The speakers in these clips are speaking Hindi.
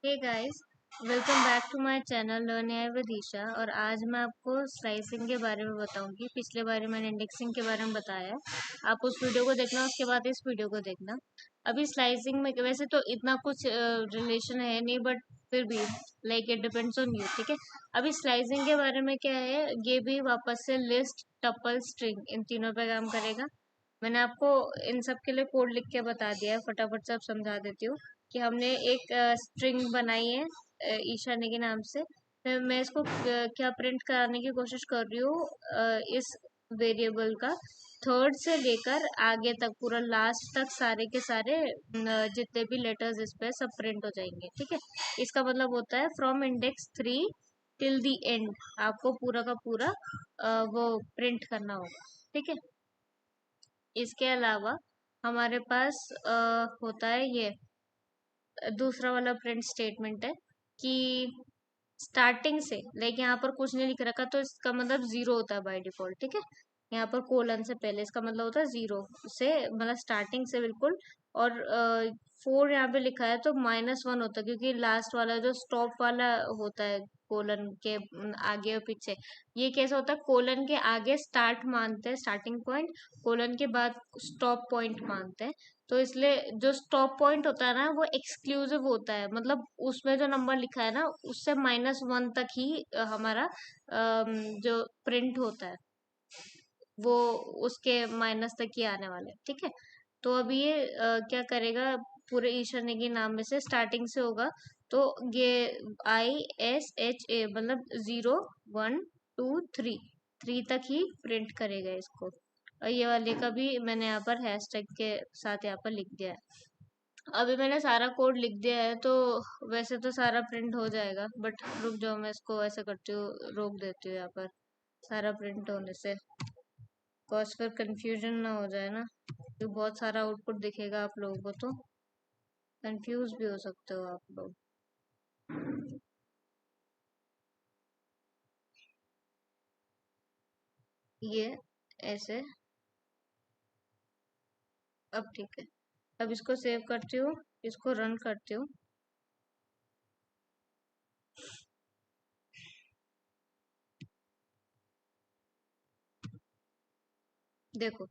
Hey guys, welcome back to my channel learn AI with Isha. और आज मैं आपको स्लाइसिंग के बारे में बताऊंगी। पिछले बार मैंने इंडेक्सिंग के बारे में बताया है। आप उस वीडियो को देखना, उसके बाद इस वीडियो को देखना। अभी स्लाइसिंग में वैसे तो इतना कुछ रिलेशन है नहीं, बट फिर भी like it depends on you. ठीक है, अभी स्लाइसिंग के बारे में क्या है, ये भी वापस से लिस्ट, टपल, स्ट्रिंग इन तीनों पे काम करेगा। मैंने आपको इन सब के लिए कोड लिख के बता दिया है, फटाफट से अब समझा देती हूँ कि हमने एक स्ट्रिंग बनाई है ईशानी के नाम से। फिर मैं इसको क्या प्रिंट कराने की कोशिश कर रही हूँ, इस वेरिएबल का थर्ड से लेकर आगे तक, पूरा लास्ट तक सारे के सारे जितने भी लेटर्स इस पे सब प्रिंट हो जाएंगे। ठीक है, इसका मतलब होता है from index 3 till the and आपको पूरा का पूरा वो प्रिंट करना होगा। ठीक है, इसके अलावा हमारे पास होता है ये दूसरा वाला प्रिंट स्टेटमेंट है कि स्टार्टिंग से, लाइक यहाँ पर कुछ नहीं लिख रखा तो इसका मतलब जीरो होता है बाय डिफॉल्ट। ठीक है, यहाँ पर कोलन से पहले इसका मतलब होता है जीरो से, मतलब स्टार्टिंग से बिल्कुल। और 4 यहाँ पे लिखा है तो -1 होता है, क्योंकि लास्ट वाला जो स्टॉप वाला होता है कोलन के आगे और पीछे, ये कैसा होता है, कोलन के आगे स्टार्ट मानते हैं, स्टार्टिंग पॉइंट, कोलन के बाद स्टॉप पॉइंट मानते हैं। तो इसलिए जो स्टॉप पॉइंट होता है ना, वो एक्सक्लूसिव होता है, मतलब उसमें जो नंबर लिखा है ना, उससे -1 तक ही हमारा जो प्रिंट होता है वो उसके माइनस तक ही आने वाले हैं। ठीक है, तो अभी ये क्या करेगा, पूरे ईशान्य के नाम में से स्टार्टिंग से होगा, तो ये ISHA मतलब 0 1 2 3 3 तक ही प्रिंट करेगा इसको। और ये वाले का भी मैंने यहाँ पर हैशटैग के साथ यहाँ पर लिख दिया है। अभी मैंने सारा कोड लिख दिया है, तो वैसे तो सारा प्रिंट हो जाएगा, बट रुक जाओ, मैं इसको ऐसा करती हूँ, रोक देती हूँ यहाँ पर सारा प्रिंट होने से, कॉज फिर कंफ्यूजन ना हो जाए ना, तो बहुत सारा आउटपुट दिखेगा आप लोगों को तो कंफ्यूज भी हो सकते हो आप लोग। ये ऐसे, अब ठीक है। अब इसको सेव करती हूँ, इसको रन करती हूँ। देखो,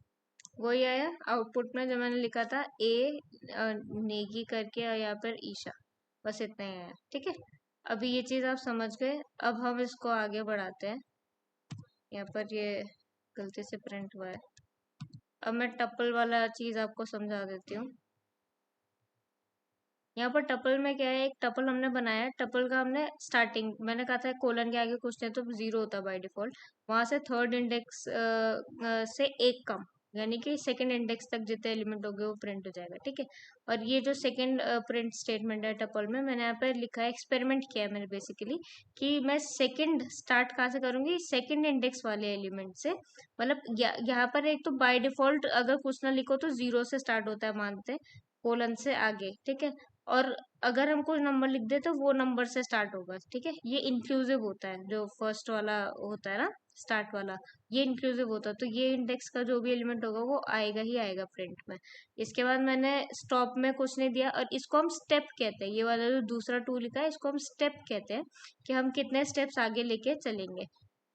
वही आया आउटपुट में जो मैंने लिखा था, नेगी करके, और यहाँ पर ईशा, बस इतना ही आया। ठीक है, अभी ये चीज आप समझ गए। अब हम इसको आगे बढ़ाते हैं। यहाँ पर ये गलती से प्रिंट हुआ है। अब मैं टपल वाला चीज आपको समझा देती हूँ। यहाँ पर टपल में क्या है, एक टपल हमने बनाया है, टपल का हमने स्टार्टिंग, मैंने कहा था कोलन के आगे कुछ नहीं तो जीरो होता है बाय डिफॉल्ट, वहां से थर्ड इंडेक्स से एक कम, यानी कि सेकंड इंडेक्स तक जितने एलिमेंट हो गए वो प्रिंट हो जाएगा। ठीक है, और ये जो सेकंड प्रिंट स्टेटमेंट है टपल में, मैंने यहाँ पे लिखा है, एक्सपेरिमेंट किया है मैंने बेसिकली, कि मैं सेकंड स्टार्ट कहाँ से करूंगी, सेकंड इंडेक्स वाले एलिमेंट से। मतलब यहाँ पर एक तो बाय डिफॉल्ट अगर कुछ ना लिखो तो जीरो से स्टार्ट होता है मानते हैं, कोलन से आगे। ठीक है, और अगर हम कोई नंबर लिख दे तो वो नंबर से स्टार्ट होगा। ठीक है, ये इंक्लूसिव होता है, जो फर्स्ट वाला होता है ना, स्टार्ट वाला, ये इंक्लूसिव होता है, तो ये इंडेक्स का जो भी एलिमेंट होगा वो आएगा ही आएगा प्रिंट में। इसके बाद मैंने स्टॉप में कुछ नहीं दिया, और इसको हम स्टेप कहते हैं, ये वाला जो दूसरा टू लिखा है इसको हम स्टेप कहते हैं, कि हम कितने स्टेप्स आगे लेके चलेंगे।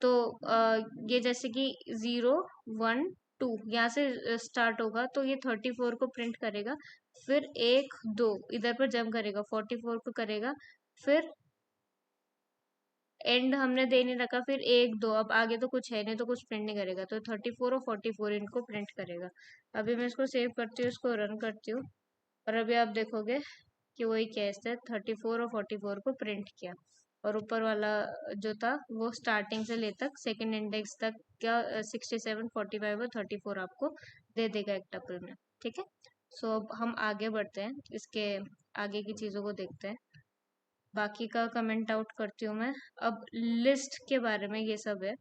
तो ये जैसे कि 0 1 2 यहाँ से स्टार्ट होगा, तो ये 34 को प्रिंट करेगा, फिर 1 2 इधर पर जंप करेगा, 44 को करेगा, फिर एंड हमने दे नहीं रखा, फिर 1 2, अब आगे तो कुछ है नहीं तो कुछ प्रिंट नहीं करेगा, तो 34 और 44 इनको प्रिंट करेगा। अभी मैं इसको सेव करती हूँ, इसको रन करती हूँ, और अभी आप देखोगे कि वही केस है, 34 और 44 को प्रिंट किया, और ऊपर वाला जो था वो स्टार्टिंग से ले तक सेकंड इंडेक्स तक क्या 67 45 और 34 आपको दे देगा एक टपल में। ठीक है, सो अब हम आगे बढ़ते हैं, इसके आगे की चीज़ों को देखते हैं, बाकी का कमेंट आउट करती हूँ मैं। अब लिस्ट के बारे में ये सब है,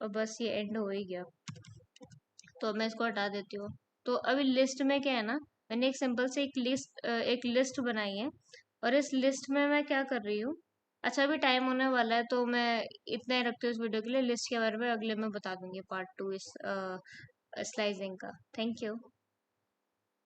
और बस ये एंड हो ही गया, तो मैं इसको हटा देती हूँ। तो अभी लिस्ट में क्या है ना, मैंने एक सिंपल से एक लिस्ट बनाई है, और इस लिस्ट में मैं क्या कर रही हूँ, अच्छा अभी टाइम होने वाला है तो मैं इतना ही रखती हूँ इस वीडियो के लिए। लिस्ट के बारे में अगले में बता दूंगी, पार्ट 2 इस स्लाइसिंग का। Thank you.